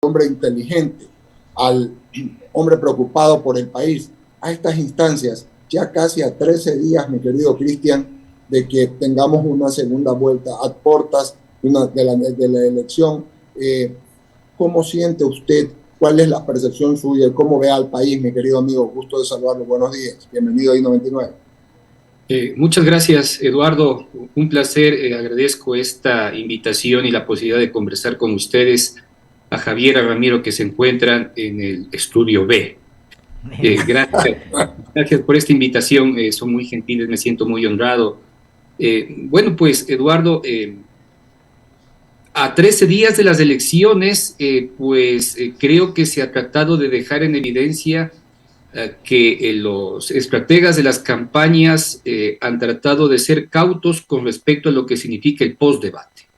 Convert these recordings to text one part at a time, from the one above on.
hombre inteligente, al hombre preocupado por el país, a estas instancias, ya casi a 13 días, mi querido Cristian, de que tengamos una segunda vuelta a portas de la elección. ¿Cómo siente usted? ¿Cuál es la percepción suya? ¿Cómo ve al país, mi querido amigo? Gusto de saludarlo. Buenos días. Bienvenido a I-99. Muchas gracias, Eduardo. Un placer. Agradezco esta invitación y la posibilidad de conversar con ustedes, a Javier, a Ramiro, que se encuentran en el estudio B. Gracias, gracias por esta invitación. Son muy gentiles, me siento muy honrado. Bueno, pues, Eduardo, a 13 días de las elecciones, creo que se ha tratado de dejar en evidencia que los estrategas de las campañas han tratado de ser cautos con respecto a lo que significa el postdebate.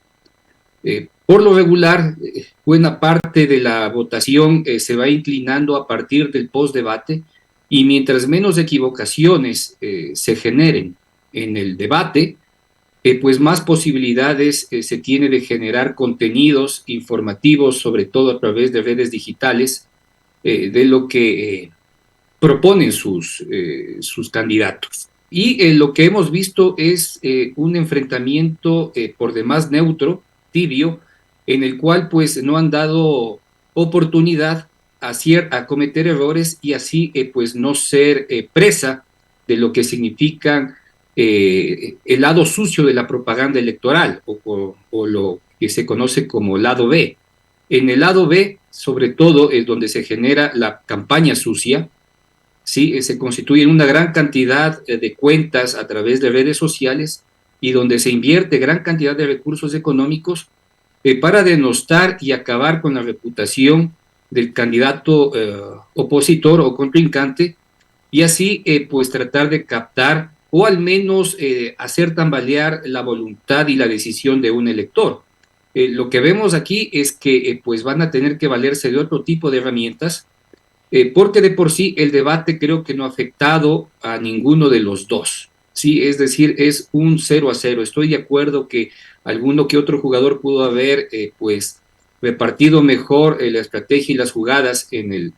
Por lo regular, buena parte de la votación se va inclinando a partir del postdebate, y mientras menos equivocaciones se generen en el debate, pues más posibilidades se tiene de generar contenidos informativos, sobre todo a través de redes digitales, de lo que proponen sus candidatos. Y lo que hemos visto es un enfrentamiento por demás neutro, tibio, en el cual pues no han dado oportunidad a cometer errores y así pues no ser presa de lo que significan el lado sucio de la propaganda electoral, o lo que se conoce como lado B. En el lado B, sobre todo, es donde se genera la campaña sucia. Sí, se constituyen una gran cantidad de cuentas a través de redes sociales, y donde se invierte gran cantidad de recursos económicos para denostar y acabar con la reputación del candidato opositor o contrincante, y así pues tratar de captar o al menos hacer tambalear la voluntad y la decisión de un elector. Lo que vemos aquí es que pues van a tener que valerse de otro tipo de herramientas, porque de por sí el debate creo que no ha afectado a ninguno de los dos, ¿sí? Es decir, es un 0-0. Estoy de acuerdo que alguno que otro jugador pudo haber, repartido mejor la estrategia y las jugadas en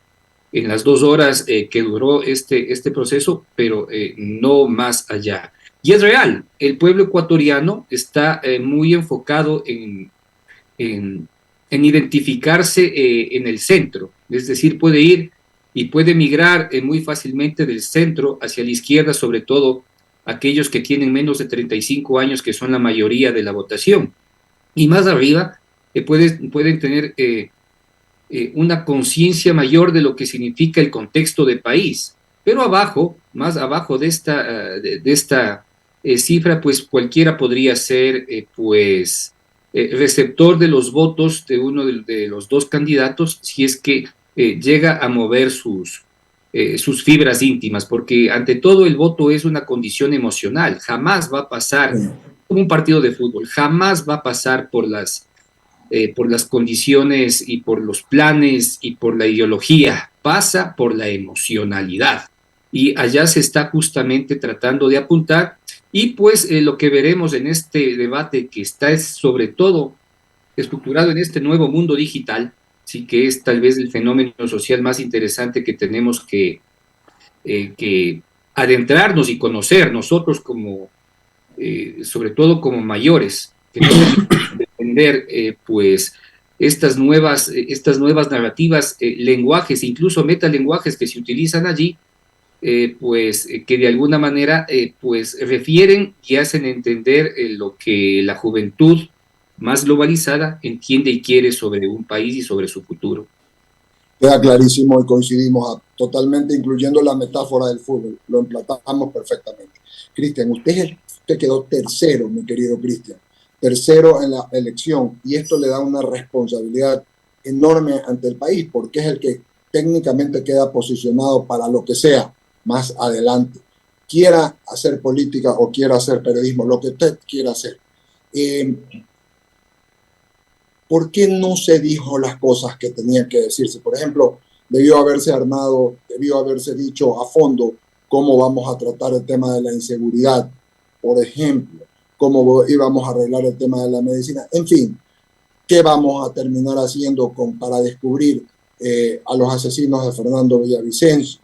las 2 horas que duró este proceso, pero no más allá. Y es real, el pueblo ecuatoriano está muy enfocado en identificarse en el centro, es decir, puede ir y puede migrar muy fácilmente del centro hacia la izquierda, sobre todo aquellos que tienen menos de 35 años, que son la mayoría de la votación. Y más arriba pueden tener una conciencia mayor de lo que significa el contexto de país. Pero abajo, más abajo de esta cifra, pues cualquiera podría ser receptor de los votos de uno de los dos candidatos, si es que llega a mover sus fibras íntimas, porque ante todo el voto es una condición emocional. Jamás va a pasar como un partido de fútbol, jamás va a pasar por las condiciones y por los planes y por la ideología, pasa por la emocionalidad. Y allá se está justamente tratando de apuntar, y pues lo que veremos en este debate, que está sobre todo estructurado en este nuevo mundo digital, sí, que es tal vez el fenómeno social más interesante que tenemos que adentrarnos y conocer nosotros como, sobre todo como mayores, que no tenemos que entender estas nuevas narrativas, lenguajes, incluso metalenguajes que se utilizan allí, que de alguna manera pues refieren y hacen entender lo que la juventud más globalizada entiende y quiere sobre un país y sobre su futuro. Queda clarísimo y coincidimos totalmente, incluyendo la metáfora del fútbol. Lo emplatamos perfectamente. Cristian, usted quedó tercero, mi querido Cristian. Tercero en la elección. Y esto le da una responsabilidad enorme ante el país, porque es el que técnicamente queda posicionado para lo que sea más adelante. Quiera hacer política o quiera hacer periodismo, lo que usted quiera hacer. ¿Por qué no se dijo las cosas que tenían que decirse? Por ejemplo, debió haberse armado, debió haberse dicho a fondo cómo vamos a tratar el tema de la inseguridad, por ejemplo, cómo íbamos a arreglar el tema de la medicina, en fin, ¿Qué vamos a terminar haciendo para descubrir a los asesinos de Fernando Villavicencio?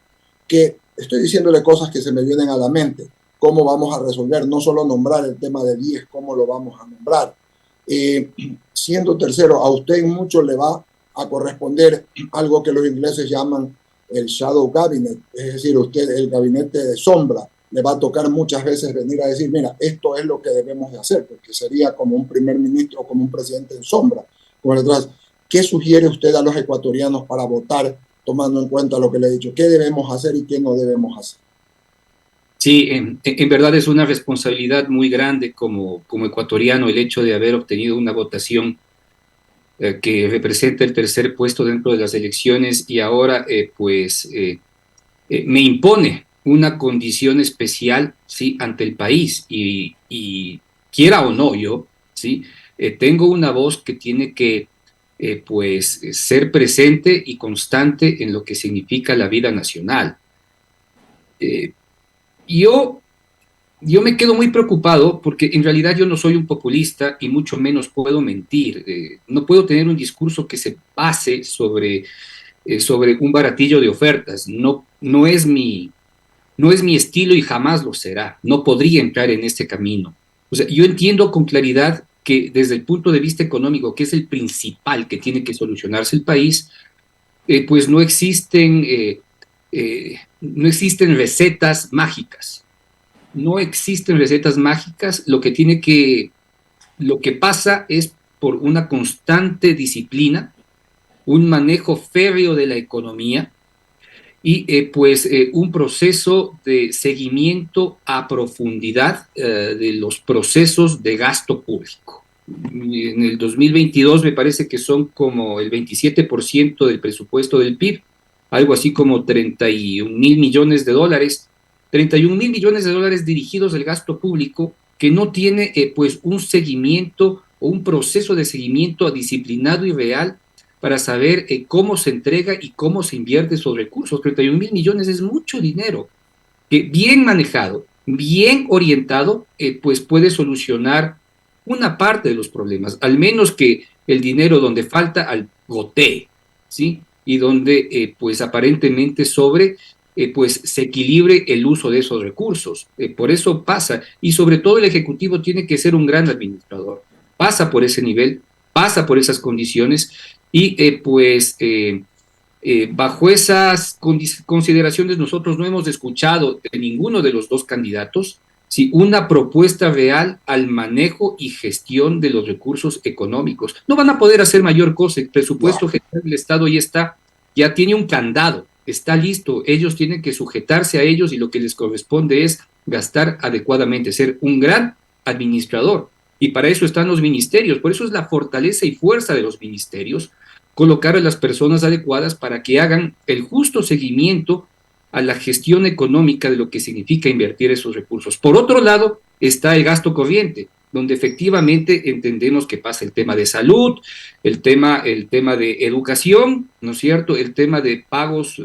Que estoy diciéndole cosas que se me vienen a la mente. ¿Cómo vamos a resolver? No solo nombrar el tema de 10, ¿cómo lo vamos a nombrar? Siendo tercero, a usted mucho le va a corresponder algo que los ingleses llaman el shadow cabinet, es decir, usted el gabinete de sombra, le va a tocar muchas veces venir a decir, mira, esto es lo que debemos de hacer, porque sería como un primer ministro o como un presidente en sombra. Por detrás, ¿qué sugiere usted a los ecuatorianos para votar, tomando en cuenta lo que le he dicho? ¿Qué debemos hacer y qué no debemos hacer? Sí, en verdad es una responsabilidad muy grande como ecuatoriano el hecho de haber obtenido una votación que representa el tercer puesto dentro de las elecciones y ahora me impone una condición especial, ¿sí? Ante el país y quiera o no yo, ¿sí? Tengo una voz que tiene que ser presente y constante en lo que significa la vida nacional. Eh, yo Yo me quedo muy preocupado porque en realidad yo no soy un populista y mucho menos puedo mentir. No puedo tener un discurso que se base sobre un baratillo de ofertas. No es mi estilo y jamás lo será. No podría entrar en este camino. O sea, yo entiendo con claridad que desde el punto de vista económico, que es el principal que tiene que solucionarse el país, pues no existen recetas mágicas, no existen recetas mágicas, lo que pasa es por una constante disciplina, un manejo férreo de la economía y un proceso de seguimiento a profundidad de los procesos de gasto público. En el 2022 me parece que son como el 27% del presupuesto del PIB, algo así como 31 mil millones de dólares, 31 mil millones de dólares dirigidos al gasto público que no tiene un seguimiento o un proceso de seguimiento disciplinado y real para saber cómo se entrega y cómo se invierte esos recursos. 31 mil millones es mucho dinero que bien manejado, bien orientado, pues puede solucionar una parte de los problemas, al menos que el dinero donde falta al gotee, ¿sí? Y donde pues aparentemente pues se equilibre el uso de esos recursos. Por eso pasa, y sobre todo el Ejecutivo tiene que ser un gran administrador. Pasa por ese nivel, pasa por esas condiciones y bajo esas consideraciones nosotros no hemos escuchado de ninguno de los dos candidatos si una propuesta real al manejo y gestión de los recursos económicos. No van a poder hacer mayor cosa, el presupuesto No. general del Estado ya está, ya tiene un candado, está listo, ellos tienen que sujetarse a ellos y lo que les corresponde es gastar adecuadamente, ser un gran administrador. Y para eso están los ministerios, por eso es la fortaleza y fuerza de los ministerios, colocar a las personas adecuadas para que hagan el justo seguimiento a la gestión económica de lo que significa invertir esos recursos. Por otro lado, está el gasto corriente, donde efectivamente entendemos que pasa el tema de salud, el tema de educación, ¿no es cierto? El tema de pagos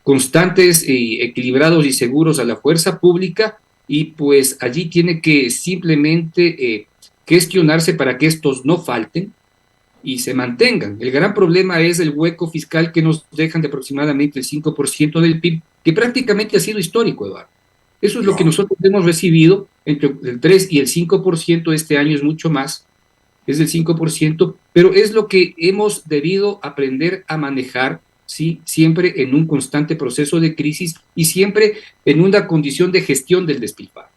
constantes y equilibrados y seguros a la fuerza pública, y pues allí tiene que simplemente gestionarse para que estos no falten y se mantengan. El gran problema es el hueco fiscal que nos dejan de aproximadamente el 5% del PIB, que prácticamente ha sido histórico, Eduardo. Eso es lo que No. nosotros hemos recibido, entre el 3 y el 5%, este año es mucho más, es del 5%, pero es lo que hemos debido aprender a manejar, ¿sí? Siempre en un constante proceso de crisis y siempre en una condición de gestión del despilfarro.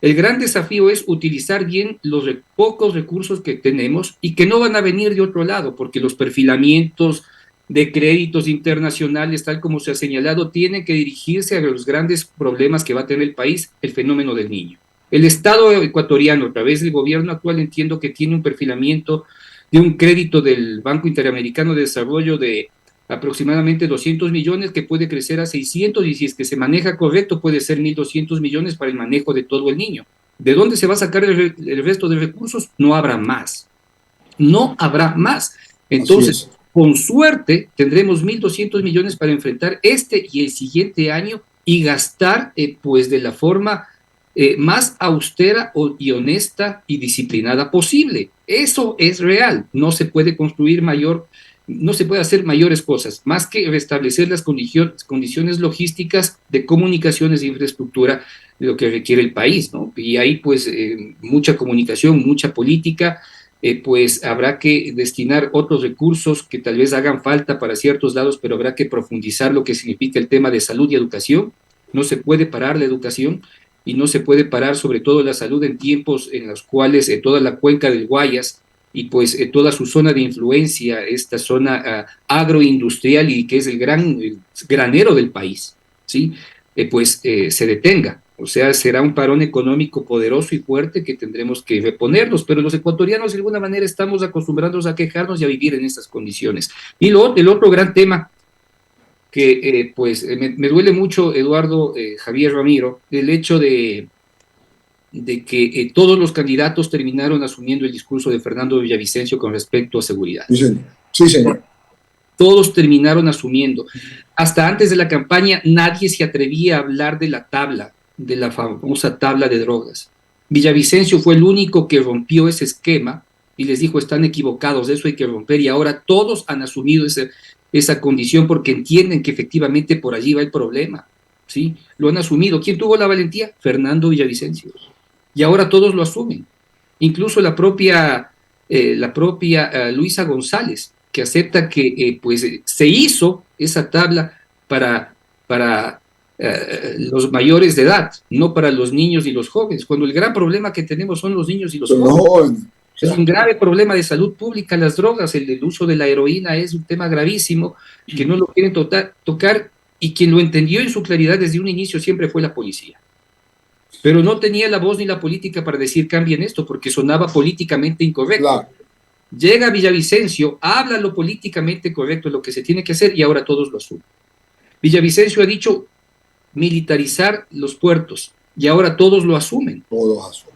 El gran desafío es utilizar bien los pocos recursos que tenemos y que no van a venir de otro lado, porque los perfilamientos de créditos internacionales, tal como se ha señalado, tienen que dirigirse a los grandes problemas que va a tener el país, el fenómeno del niño. El Estado ecuatoriano, a través del gobierno actual, entiendo que tiene un perfilamiento de un crédito del Banco Interamericano de Desarrollo de aproximadamente 200 millones, que puede crecer a 600, y si es que se maneja correcto puede ser 1.200 millones para el manejo de todo el niño. ¿De dónde se va a sacar el resto de recursos? No habrá más. No habrá más. Así Entonces, es. con suerte, tendremos 1.200 millones para enfrentar este y el siguiente año y gastar pues de la forma más austera y honesta y disciplinada posible. Eso es real. No se puede construir no se puede hacer mayores cosas, más que restablecer las condiciones logísticas de comunicaciones e infraestructura de lo que requiere el país, ¿no? Y ahí pues mucha comunicación, mucha política, pues habrá que destinar otros recursos que tal vez hagan falta para ciertos lados, pero habrá que profundizar lo que significa el tema de salud y educación. No se puede parar la educación y no se puede parar sobre todo la salud en tiempos en los cuales toda la cuenca del Guayas y pues toda su zona de influencia, esta zona agroindustrial y que es el granero del país, ¿sí? Se detenga. O sea, será un parón económico poderoso y fuerte que tendremos que reponernos, pero los ecuatorianos de alguna manera estamos acostumbrados a quejarnos y a vivir en estas condiciones. Y el otro gran tema que me duele mucho, Eduardo, Javier Ramiro, el hecho de que todos los candidatos terminaron asumiendo el discurso de Fernando Villavicencio con respecto a seguridad. Sí, señor. Sí, señor. Todos terminaron asumiendo. Hasta antes de la campaña nadie se atrevía a hablar de la famosa tabla de drogas. Villavicencio fue el único que rompió ese esquema y les dijo, están equivocados, eso hay que romper, y ahora todos han asumido esa condición porque entienden que efectivamente por allí va el problema, ¿sí? Lo han asumido. ¿Quién tuvo la valentía? Fernando Villavicencio. Y ahora todos lo asumen. Incluso la propia Luisa González, que acepta que se hizo esa tabla para los mayores de edad, no para los niños y los jóvenes, cuando el gran problema que tenemos son los niños y los jóvenes. Es un grave problema de salud pública las drogas, el uso de la heroína es un tema gravísimo, que no lo quieren tocar, y quien lo entendió en su claridad desde un inicio siempre fue la policía. Pero no tenía la voz ni la política para decir cambien esto, porque sonaba políticamente incorrecto. Claro. Llega Villavicencio, habla lo políticamente correcto, lo que se tiene que hacer, y ahora todos lo asumen. Villavicencio ha dicho militarizar los puertos, y ahora todos lo asumen. Todos asumen.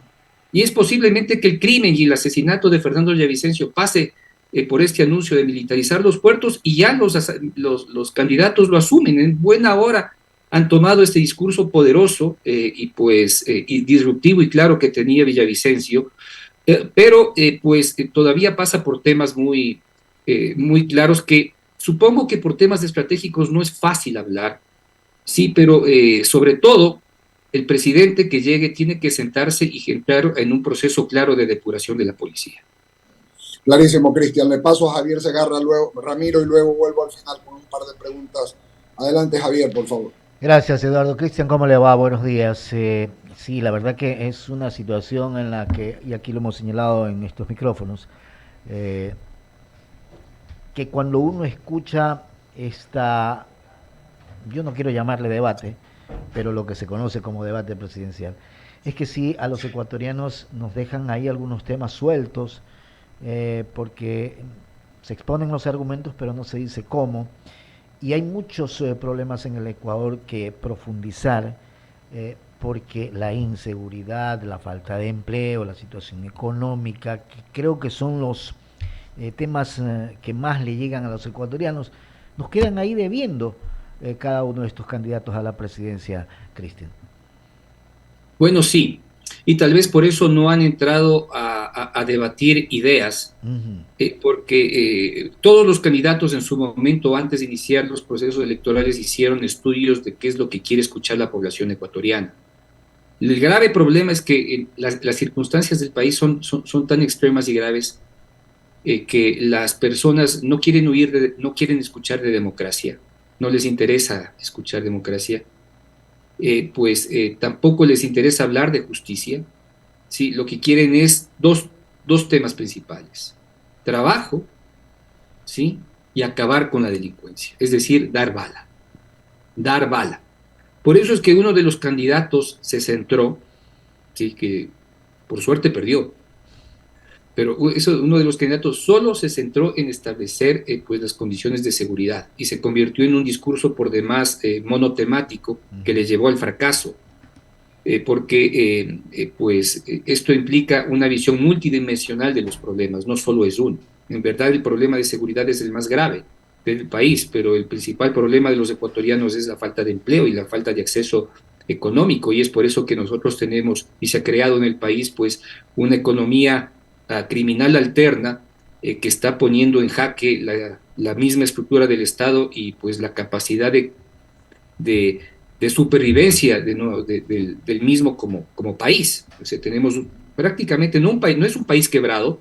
Y es posiblemente que el crimen y el asesinato de Fernando Villavicencio pase por este anuncio de militarizar los puertos, y ya los candidatos lo asumen. En buena hora han tomado este discurso poderoso y disruptivo y claro que tenía Villavicencio, pero todavía pasa por temas muy claros que supongo que por temas estratégicos no es fácil hablar, sí, pero sobre todo el presidente que llegue tiene que sentarse y entrar en un proceso claro de depuración de la policía. Clarísimo, Cristian. Le paso a Javier Segarra, luego Ramiro, y luego vuelvo al final con un par de preguntas. Adelante, Javier, por favor. Gracias, Eduardo. Cristian, ¿cómo le va? Buenos días. Sí, la verdad que es una situación en la que, y aquí lo hemos señalado en estos micrófonos, que cuando uno escucha yo no quiero llamarle debate, pero lo que se conoce como debate presidencial, es que sí, a los ecuatorianos nos dejan ahí algunos temas sueltos, porque se exponen los argumentos, pero no se dice cómo. Y hay muchos problemas en el Ecuador que profundizar, porque la inseguridad, la falta de empleo, la situación económica, que creo que son los temas que más le llegan a los ecuatorianos, nos quedan ahí debiendo cada uno de estos candidatos a la presidencia, Cristian. Bueno, sí, y tal vez por eso no han entrado a debatir ideas, porque todos los candidatos en su momento, antes de iniciar los procesos electorales, hicieron estudios de qué es lo que quiere escuchar la población ecuatoriana. El grave problema es que las circunstancias del país son tan extremas y graves que las personas no quieren escuchar de democracia, no les interesa escuchar democracia. Tampoco les interesa hablar de justicia, ¿sí? Lo que quieren es dos temas principales: trabajo, ¿sí? Y acabar con la delincuencia, es decir, dar bala. Por eso es que uno de los candidatos se centró, ¿sí? Que por suerte perdió, pero uno de los candidatos solo se centró en establecer las condiciones de seguridad, y se convirtió en un discurso por demás monotemático que le llevó al fracaso, porque esto implica una visión multidimensional de los problemas, no solo es uno. En verdad el problema de seguridad es el más grave del país, pero el principal problema de los ecuatorianos es la falta de empleo y la falta de acceso económico, y es por eso que nosotros tenemos y se ha creado en el país pues una economía criminal alterna que está poniendo en jaque la misma estructura del Estado y pues la capacidad de, de supervivencia del mismo como país. O sea, tenemos prácticamente, no, no es un país quebrado,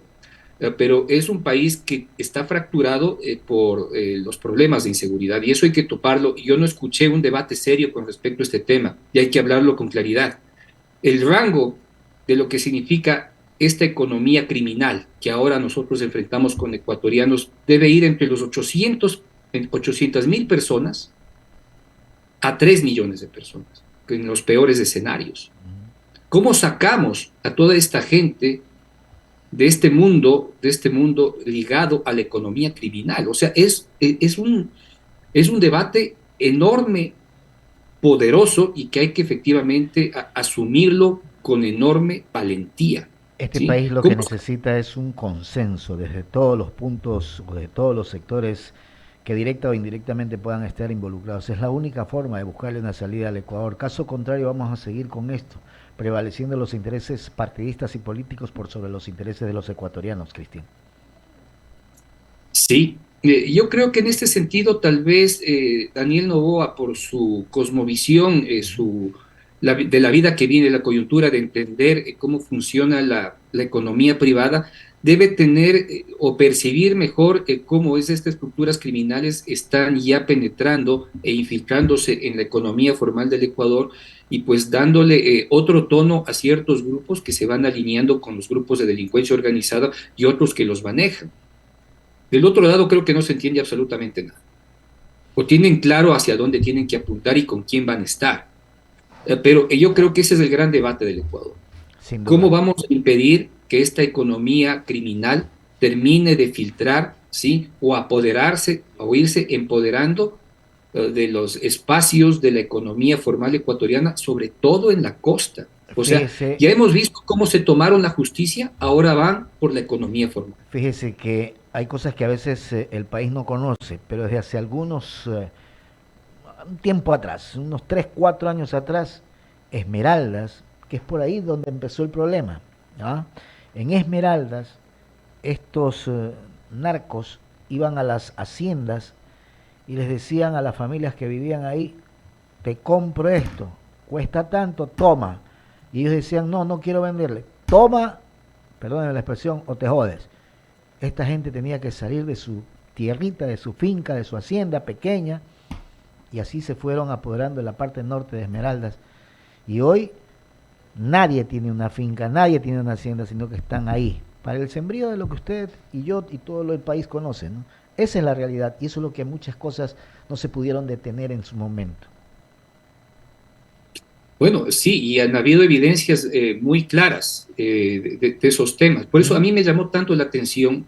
pero es un país que está fracturado por los problemas de inseguridad y eso hay que toparlo. Yo no escuché un debate serio con respecto a este tema y hay que hablarlo con claridad. El rango de lo que significa esta economía criminal que ahora nosotros enfrentamos con ecuatorianos debe ir entre los 800.000 personas a 3 millones de personas, en los peores escenarios. ¿Cómo sacamos a toda esta gente de este mundo ligado a la economía criminal? O sea, es un debate enorme, poderoso y que hay que efectivamente asumirlo con enorme valentía. Este ¿Sí? país lo que ¿Cómo? necesita es un consenso desde todos los puntos, o de todos los sectores que directa o indirectamente puedan estar involucrados. Es la única forma de buscarle una salida al Ecuador. Caso contrario, vamos a seguir con esto, prevaleciendo los intereses partidistas y políticos por sobre los intereses de los ecuatorianos, Cristian. Sí, yo creo que en este sentido tal vez Daniel Noboa, por su cosmovisión, de la vida que viene, la coyuntura de entender cómo funciona la economía privada, debe tener o percibir mejor cómo es estas estructuras criminales están ya penetrando e infiltrándose en la economía formal del Ecuador y pues dándole otro tono a ciertos grupos que se van alineando con los grupos de delincuencia organizada y otros que los manejan. Del otro lado creo que no se entiende absolutamente nada. O tienen claro hacia dónde tienen que apuntar y con quién van a estar. Pero yo creo que ese es el gran debate del Ecuador. Sin ¿Cómo duda. vamos a impedir que esta economía criminal termine de filtrar, ¿sí? O apoderarse o irse empoderando de los espacios de la economía formal ecuatoriana, sobre todo en la costa? O sea, Fíjese, ya hemos visto cómo se tomaron la justicia, ahora van por la economía formal. fíjese que hay cosas que a veces el país no conoce, pero desde hace un tiempo atrás, unos 3 4 años atrás, Esmeraldas, que es por ahí donde empezó el problema. ¿Ah? En Esmeraldas, estos narcos iban a las haciendas y les decían a las familias que vivían ahí, te compro esto, cuesta tanto, toma. Y ellos decían, no, no quiero venderle, toma, perdónenme la expresión, o te jodes. Esta gente tenía que salir de su tierrita, de su finca, de su hacienda pequeña, y así se fueron apoderando en la parte norte de Esmeraldas. Y hoy nadie tiene una finca, nadie tiene una hacienda, sino que están ahí, para el sembrío de lo que usted y yo y todo el país conocen, ¿no? Esa es la realidad, y eso es lo que muchas cosas no se pudieron detener en su momento. Bueno, sí, y han habido evidencias muy claras de esos temas. Por eso a mí me llamó tanto la atención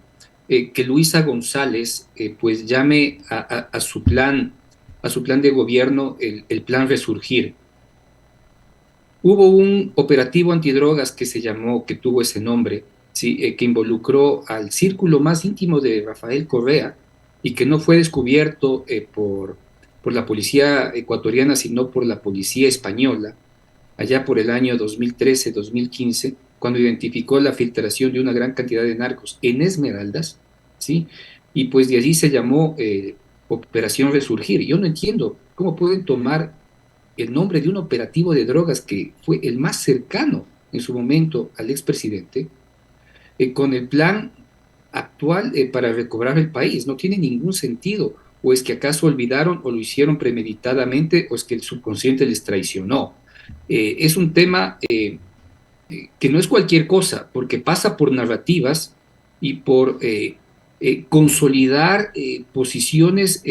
que Luisa González pues llame a su plan de gobierno el plan Resurgir. Hubo un operativo antidrogas que se llamó, que tuvo ese nombre, ¿sí? Que involucró al círculo más íntimo de Rafael Correa y que no fue descubierto por la policía ecuatoriana, sino por la policía española, allá por el año 2013-2015, cuando identificó la filtración de una gran cantidad de narcos en Esmeraldas, ¿sí? Y pues de allí se llamó Operación Resurgir. Yo no entiendo cómo pueden tomar el nombre de un operativo de drogas que fue el más cercano en su momento al expresidente, con el plan actual para recobrar el país. No tiene ningún sentido. ¿O es que acaso olvidaron o lo hicieron premeditadamente o es que el subconsciente les traicionó? Es un tema que no es cualquier cosa, porque pasa por narrativas y por consolidar posiciones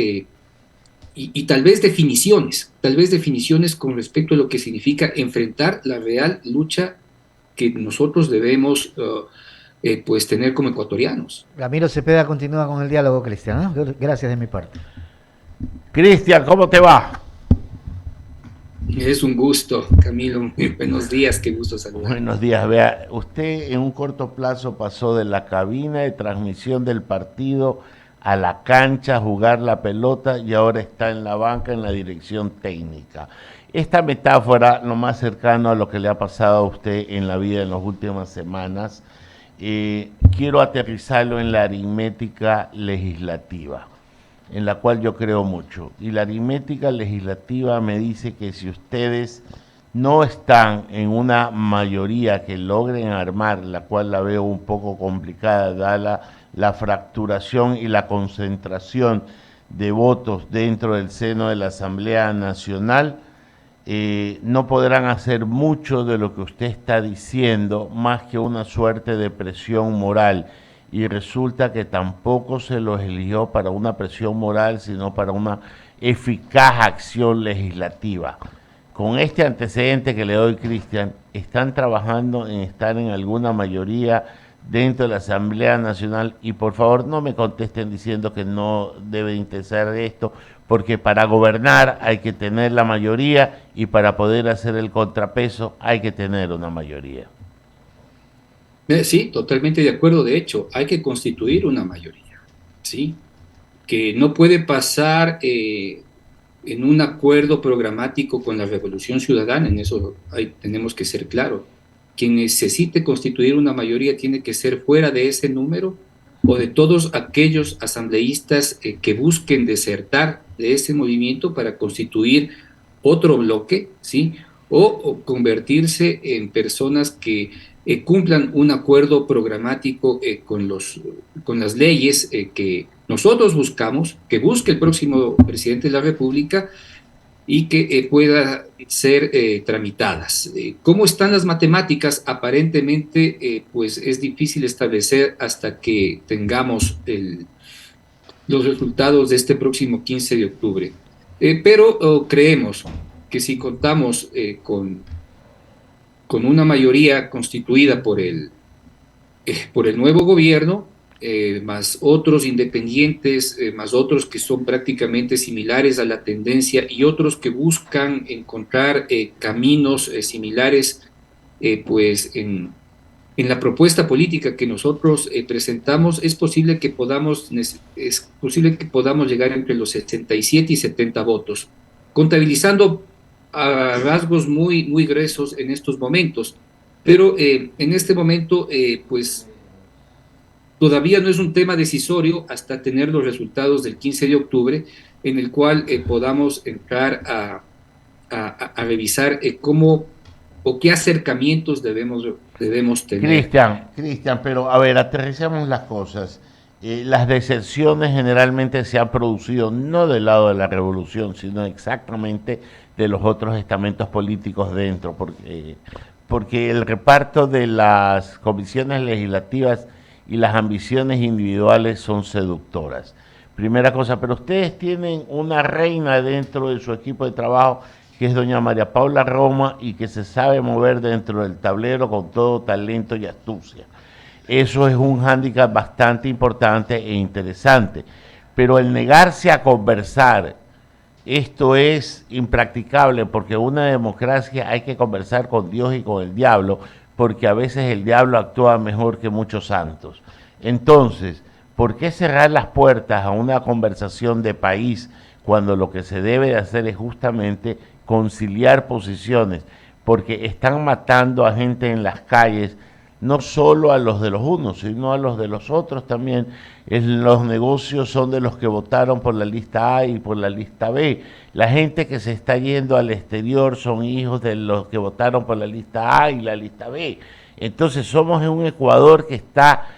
y tal vez definiciones con respecto a lo que significa enfrentar la real lucha que nosotros debemos pues tener como ecuatorianos. Ramiro Cepeda continúa con el diálogo, Cristian, ¿no? Gracias de mi parte. Cristian, ¿cómo te va? Es un gusto, Camilo. Buenos días, qué gusto saludar. Buenos días. Vea, usted en un corto plazo pasó de la cabina de transmisión del partido a la cancha a jugar la pelota y ahora está en la banca en la dirección técnica. Esta metáfora, lo más cercano a lo que le ha pasado a usted en la vida en las últimas semanas, quiero aterrizarlo en la aritmética legislativa, en la cual yo creo mucho. Y la aritmética legislativa me dice que si ustedes no están en una mayoría que logren armar, la cual la veo un poco complicada, dada la fracturación y la concentración de votos dentro del seno de la Asamblea Nacional, no podrán hacer mucho de lo que usted está diciendo, más que una suerte de presión moral. Y resulta que tampoco se los eligió para una presión moral, sino para una eficaz acción legislativa. Con este antecedente que le doy, Cristian, ¿están trabajando en estar en alguna mayoría dentro de la Asamblea Nacional? Y por favor no me contesten diciendo que no debe interesar esto, porque para gobernar hay que tener la mayoría y para poder hacer el contrapeso hay que tener una mayoría. Sí, totalmente de acuerdo. De hecho, hay que constituir una mayoría, ¿sí? Que no puede pasar en un acuerdo programático con la Revolución Ciudadana, en eso tenemos que ser claros. Quien necesite constituir una mayoría tiene que ser fuera de ese número o de todos aquellos asambleístas que busquen desertar de ese movimiento para constituir otro bloque, ¿sí? O convertirse en personas que cumplan un acuerdo programático con las leyes que nosotros buscamos, que busque el próximo presidente de la República y que pueda ser tramitadas. ¿Cómo están las matemáticas? Aparentemente, pues es difícil establecer hasta que tengamos los resultados de este próximo 15 de octubre. Pero creemos que si contamos con una mayoría constituida por el nuevo gobierno, más otros independientes, más otros que son prácticamente similares a la tendencia y otros que buscan encontrar caminos similares, pues en la propuesta política que nosotros presentamos, es posible que podamos llegar entre los 67 y 70 votos, contabilizando a rasgos muy, muy gruesos en estos momentos. Pero en este momento, pues todavía no es un tema decisorio hasta tener los resultados del 15 de octubre, en el cual podamos entrar a revisar cómo o qué acercamientos debemos tener. Cristian, pero a ver, aterricemos las cosas. Las deserciones generalmente se han producido no del lado de la revolución, sino exactamente de los otros estamentos políticos dentro, porque el reparto de las comisiones legislativas y las ambiciones individuales son seductoras. Primera cosa, pero ustedes tienen una reina dentro de su equipo de trabajo, que es doña María Paula Roma, y que se sabe mover dentro del tablero con todo talento y astucia. Eso es un hándicap bastante importante e interesante. Pero el negarse a conversar, esto es impracticable, porque una democracia hay que conversar con Dios y con el diablo, porque a veces el diablo actúa mejor que muchos santos. Entonces, ¿por qué cerrar las puertas a una conversación de país cuando lo que se debe de hacer es justamente conciliar posiciones? Porque están matando a gente en las calles, no solo a los de los unos, sino a los de los otros también. Los negocios son de los que votaron por la lista A y por la lista B. La gente que se está yendo al exterior son hijos de los que votaron por la lista A y la lista B. Entonces somos en un Ecuador que está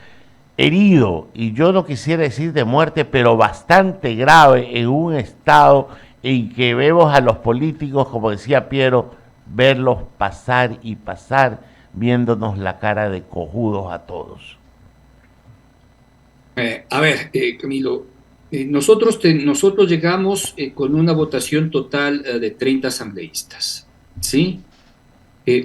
herido, y yo no quisiera decir de muerte, pero bastante grave, en un estado en que vemos a los políticos, como decía Piero, verlos pasar y pasar, viéndonos la cara de cojudos a todos. Camilo, nosotros llegamos con una votación total de 30 asambleístas, ¿sí?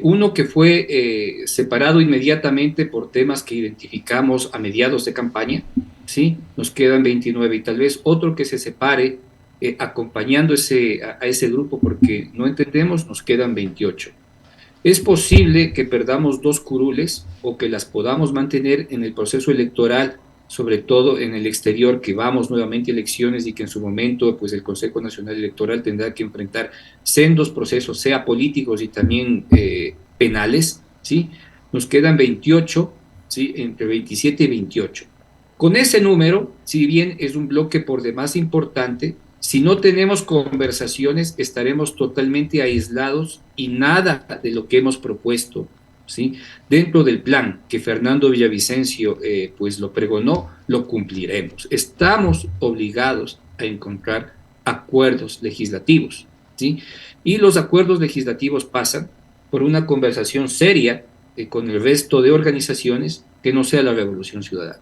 Uno que fue separado inmediatamente por temas que identificamos a mediados de campaña, ¿sí? Nos quedan 29, y tal vez otro que se separe acompañando a ese grupo, porque no entendemos, nos quedan 28. Es posible que perdamos 2 curules o que las podamos mantener en el proceso electoral sobre todo en el exterior, que vamos nuevamente a elecciones y que en su momento pues el Consejo Nacional Electoral tendrá que enfrentar sendos procesos, sea políticos y también penales, ¿sí? Nos quedan 28, ¿sí? Entre 27 y 28. Con ese número, si bien es un bloque por demás importante, si no tenemos conversaciones estaremos totalmente aislados y nada de lo que hemos propuesto, ¿sí? Dentro del plan que Fernando Villavicencio pues lo pregonó, lo cumpliremos. Estamos obligados a encontrar acuerdos legislativos, ¿sí? Y los acuerdos legislativos pasan por una conversación seria con el resto de organizaciones que no sea la Revolución Ciudadana.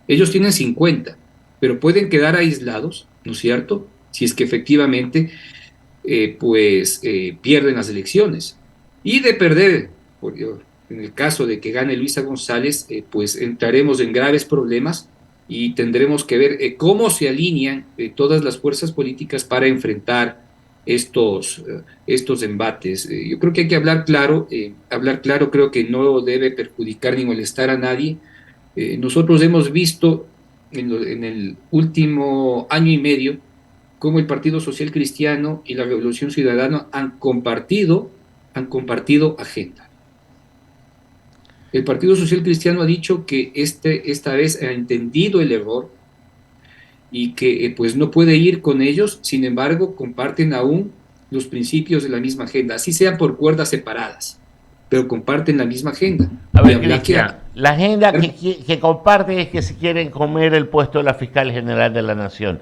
Ellos tienen 50, pero pueden quedar aislados, ¿no es cierto? Si es que efectivamente pierden las elecciones. Y de perder, en el caso de que gane Luisa González, pues entraremos en graves problemas y tendremos que ver cómo se alinean todas las fuerzas políticas para enfrentar estos embates. Yo creo que hay que hablar claro creo que no debe perjudicar ni molestar a nadie. Nosotros hemos visto en el último año y medio cómo el Partido Social Cristiano y la Revolución Ciudadana han compartido agenda. El Partido Social Cristiano ha dicho que esta vez ha entendido el error y que pues no puede ir con ellos, sin embargo, comparten aún los principios de la misma agenda, así sean por cuerdas separadas, pero comparten la misma agenda. A ver, Cristian, la agenda que comparte es que si quieren comer el puesto de la fiscal general de la Nación.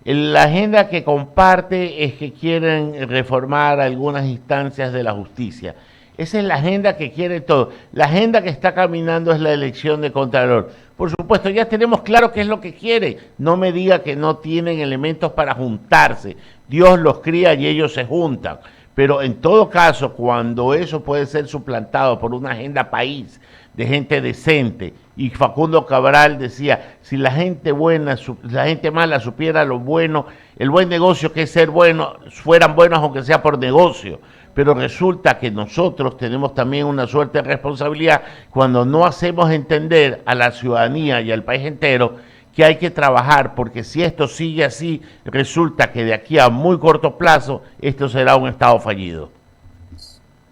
La agenda que comparte es que quieren reformar algunas instancias de la justicia. Esa es la agenda que quiere todo. La agenda que está caminando es la elección de Contralor. Por supuesto, ya tenemos claro qué es lo que quiere. No me diga que no tienen elementos para juntarse. Dios los cría y ellos se juntan. Pero en todo caso, cuando eso puede ser suplantado por una agenda país de gente decente, y Facundo Cabral decía, si la gente buena, la gente mala supiera lo bueno, el buen negocio que es ser bueno, fueran buenos aunque sea por negocio. Pero resulta que nosotros tenemos también una suerte de responsabilidad cuando no hacemos entender a la ciudadanía y al país entero que hay que trabajar, porque si esto sigue así, resulta que de aquí a muy corto plazo esto será un Estado fallido.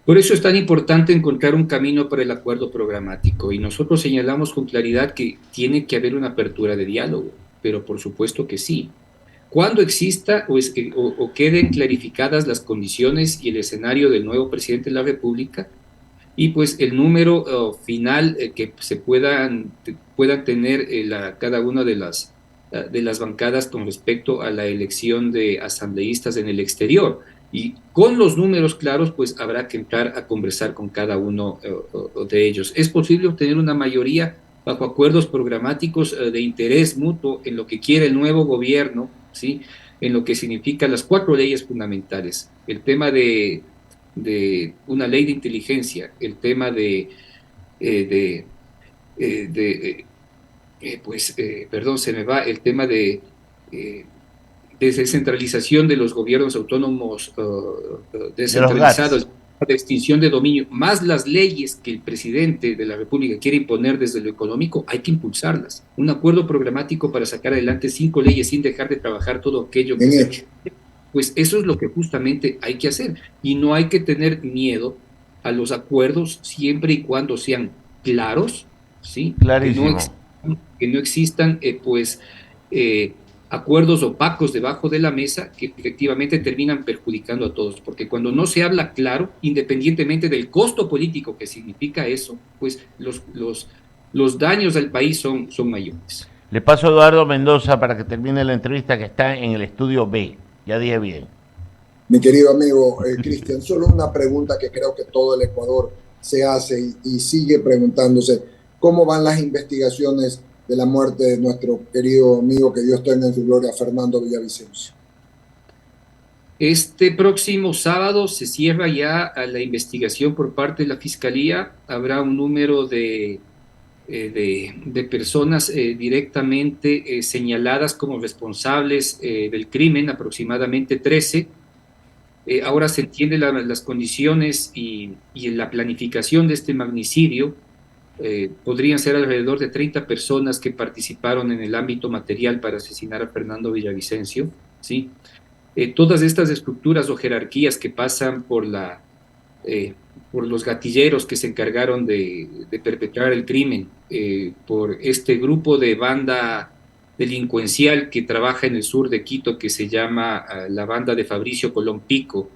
Por eso es tan importante encontrar un camino para el acuerdo programático y nosotros señalamos con claridad que tiene que haber una apertura de diálogo, pero por supuesto que sí. Cuando exista o queden clarificadas las condiciones y el escenario del nuevo presidente de la República y pues el número final que se puedan tener cada una de las bancadas con respecto a la elección de asambleístas en el exterior. Y con los números claros, pues habrá que entrar a conversar con cada uno de ellos. Es posible obtener una mayoría bajo acuerdos programáticos de interés mutuo en lo que quiere el nuevo gobierno, ¿sí? En lo que significan las 4 leyes fundamentales. El tema de una ley de inteligencia, el tema el tema de descentralización de los gobiernos autónomos descentralizados, de extinción de dominio, más las leyes que el presidente de la República quiere imponer desde lo económico, hay que impulsarlas. Un acuerdo programático para sacar adelante 5 leyes sin dejar de trabajar todo aquello que se ha hecho. Pues eso es lo que justamente hay que hacer. Y no hay que tener miedo a los acuerdos siempre y cuando sean claros, ¿sí? Clarísimo. Que no existan, acuerdos opacos debajo de la mesa que efectivamente terminan perjudicando a todos, porque cuando no se habla claro, independientemente del costo político que significa eso, pues los daños al país son mayores. Le paso a Eduardo Mendoza para que termine la entrevista, que está en el estudio B. Ya dije bien. Mi querido amigo Cristian, solo una pregunta que creo que todo el Ecuador se hace y sigue preguntándose: ¿cómo van las investigaciones de la muerte de nuestro querido amigo, que Dios tenga en su gloria, Fernando Villavicencio? Este próximo sábado se cierra ya la investigación por parte de la Fiscalía. Habrá un número de personas directamente señaladas como responsables del crimen, aproximadamente 13. Ahora se entienden las condiciones y la planificación de este magnicidio. podrían ser alrededor de 30 personas que participaron en el ámbito material para asesinar a Fernando Villavicencio, ¿sí? Todas estas estructuras o jerarquías que pasan eh, por los gatilleros que se encargaron de perpetrar el crimen, por este grupo de banda delincuencial que trabaja en el sur de Quito, que se llama la banda de Fabricio Colón Pico,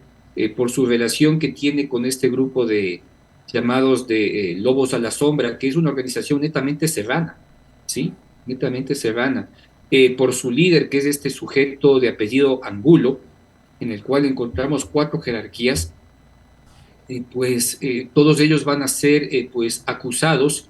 por su relación que tiene con este grupo de llamados de Lobos a la Sombra, que es una organización netamente serrana, ¿sí? Netamente serrana. Por su líder, que es este sujeto de apellido Angulo, en el cual encontramos 4 jerarquías, todos ellos van a ser pues acusados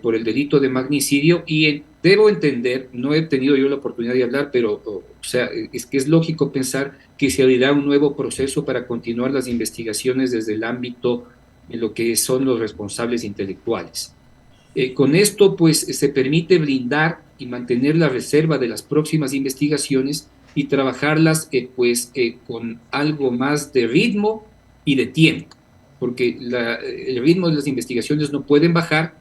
por el delito de magnicidio y debo entender, no he tenido yo la oportunidad de hablar, pero o sea, es que es lógico pensar que se abrirá un nuevo proceso para continuar las investigaciones desde el ámbito de lo que son los responsables intelectuales. Con esto, pues, se permite blindar y mantener la reserva de las próximas investigaciones y trabajarlas, con algo más de ritmo y de tiempo, porque el ritmo de las investigaciones no pueden bajar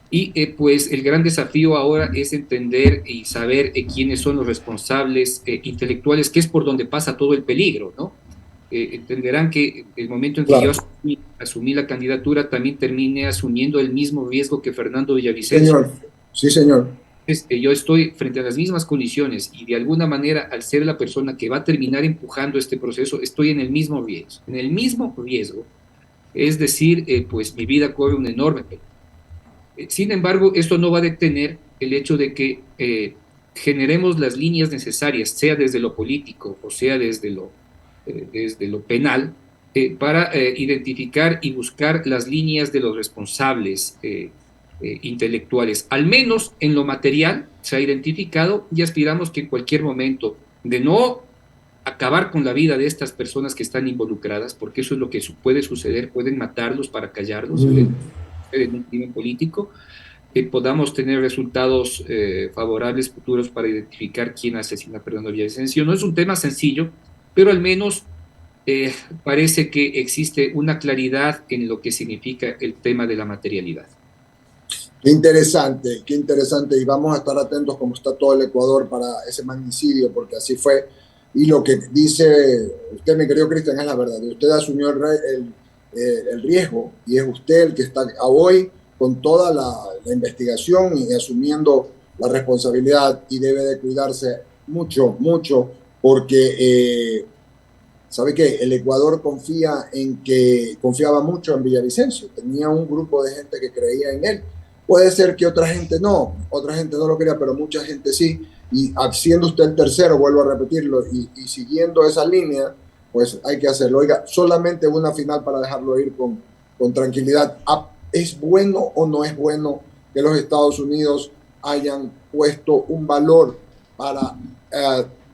y, pues, el gran desafío ahora es entender y saber quiénes son los responsables intelectuales, que es por donde pasa todo el peligro, ¿no? Entenderán que el momento en que yo Claro, asumí la candidatura también terminé asumiendo el mismo riesgo que Fernando Villavicencio. señor. Sí, señor. Yo estoy frente a las mismas condiciones y de alguna manera, al ser la persona que va a terminar empujando este proceso, estoy en el mismo riesgo. Es decir, pues mi vida corre un enorme peligro. Sin embargo, esto no va a detener el hecho de que generemos las líneas necesarias, sea desde lo político o sea desde lo penal, para identificar y buscar las líneas de los responsables intelectuales. Al menos en lo material se ha identificado y aspiramos que en cualquier momento, de no acabar con la vida de estas personas que están involucradas, porque eso es lo que puede suceder, pueden matarlos para callarlos Mm. en un crimen político, podamos tener resultados favorables futuros para identificar quién asesina a Fernando Villavicencio. No es un tema sencillo, pero al menos eh, parece que existe una claridad en lo que significa el tema de la materialidad. Qué interesante, qué interesante. Y vamos a estar atentos como está todo el Ecuador para ese magnicidio, porque así fue. Y lo que dice usted, mi querido Cristian, es la verdad. Usted asumió el riesgo y es usted el que está hoy con toda la investigación y asumiendo la responsabilidad y debe de cuidarse mucho, mucho, porque sabe que el Ecuador confiaba mucho en Villavicencio. Tenía un grupo de gente que creía en él. Puede ser que otra gente no lo quería, pero mucha gente sí. Y siendo usted el tercero, vuelvo a repetirlo, y siguiendo esa línea, pues hay que hacerlo. Oiga, solamente una final para dejarlo ir con tranquilidad. ¿Es bueno o no es bueno que los Estados Unidos hayan puesto un valor para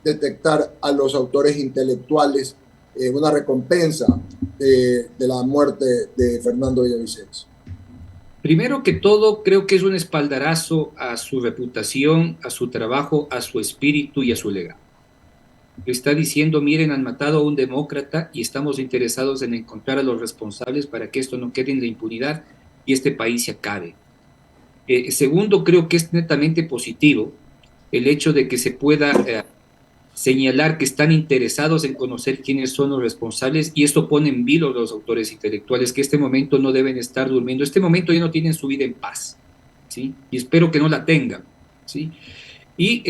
detectar a los autores intelectuales, una recompensa de la muerte de Fernando Villavicencio? Primero que todo, creo que es un espaldarazo a su reputación, a su trabajo, a su espíritu y a su legado. Está diciendo, miren, han matado a un demócrata y estamos interesados en encontrar a los responsables para que esto no quede en la impunidad y este país se acabe. Segundo, creo que es netamente positivo el hecho de que se pueda señalar que están interesados en conocer quiénes son los responsables y esto pone en vilo a los autores intelectuales que este momento no deben estar durmiendo, este momento ya no tienen su vida en paz, ¿sí? Y espero que no la tengan, ¿sí? Y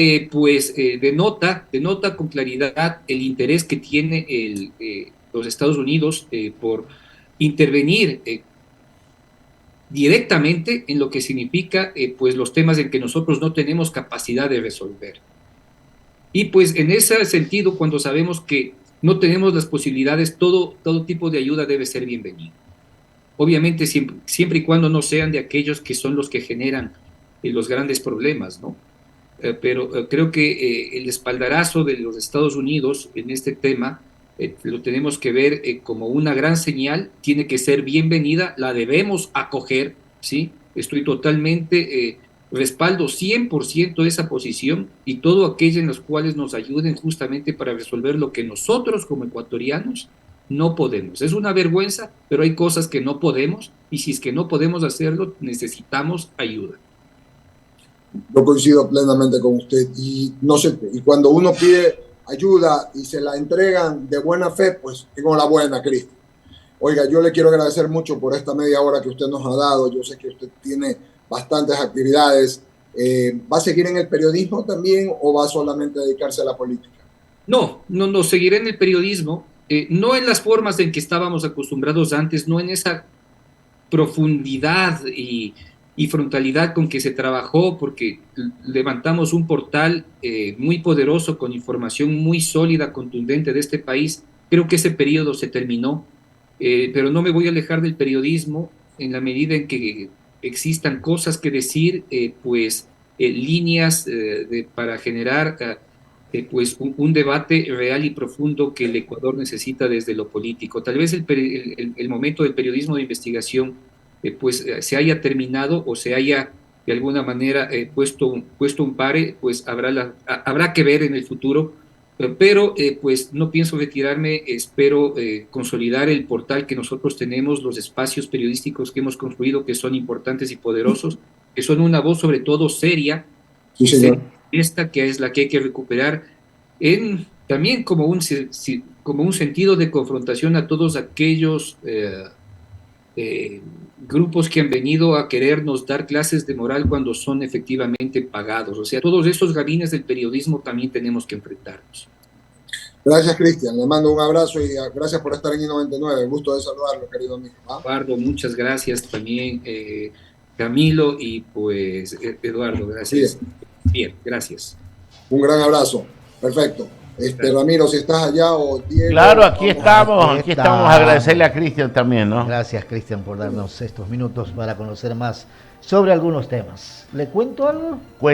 denota con claridad el interés que tiene los Estados Unidos por intervenir directamente en lo que significa pues los temas en que nosotros no tenemos capacidad de resolver. Y pues en ese sentido, cuando sabemos que no tenemos las posibilidades, todo tipo de ayuda debe ser bienvenido. Obviamente siempre y cuando no sean de aquellos que son los que generan los grandes problemas, ¿no? Pero creo que el espaldarazo de los Estados Unidos en este tema lo tenemos que ver como una gran señal, tiene que ser bienvenida, la debemos acoger, ¿sí? Estoy totalmente respaldo 100% esa posición y todo aquello en los cuales nos ayuden justamente para resolver lo que nosotros como ecuatorianos no podemos. Es una vergüenza, pero hay cosas que no podemos, y si es que no podemos hacerlo, necesitamos ayuda. Yo coincido plenamente con usted. Y no sé, y cuando uno pide ayuda y se la entregan de buena fe, pues tengo la buena, Cristian. Oiga, yo le quiero agradecer mucho por esta media hora que usted nos ha dado. Yo sé que usted tiene bastantes actividades. ¿Va a seguir en el periodismo también o va solamente a dedicarse a la política? No, seguiré en el periodismo, no en las formas en que estábamos acostumbrados antes, no en esa profundidad y frontalidad con que se trabajó, porque levantamos un portal muy poderoso, con información muy sólida, contundente de este país. Creo que ese periodo se terminó, pero no me voy a alejar del periodismo en la medida en que existan cosas que decir, líneas para generar pues un debate real y profundo que el Ecuador necesita desde lo político. Tal vez el momento del periodismo de investigación se haya terminado o se haya de alguna manera puesto un pare, pues habrá que ver en el futuro, pero pues no pienso retirarme. Espero consolidar el portal que nosotros tenemos, los espacios periodísticos que hemos construido, que son importantes y poderosos, que son una voz sobre todo seria, Sí, señor. esta que es la que hay que recuperar, también como como un sentido de confrontación a todos aquellos grupos que han venido a querernos dar clases de moral cuando son efectivamente pagados. O sea, todos esos gabines del periodismo también tenemos que enfrentarnos. Gracias, Cristian. Le mando un abrazo y gracias por estar en I99. Gusto de saludarlo, querido amigo. Eduardo, muchas gracias también, Camilo, y pues Eduardo, gracias. Bien, gracias. Un gran abrazo. Perfecto. Ramiro, si estás allá, o Diego. Claro, aquí estamos. Agradecerle a Cristian también, ¿no? Gracias, Cristian, por darnos estos minutos para conocer más sobre algunos temas. ¿Le cuento algo?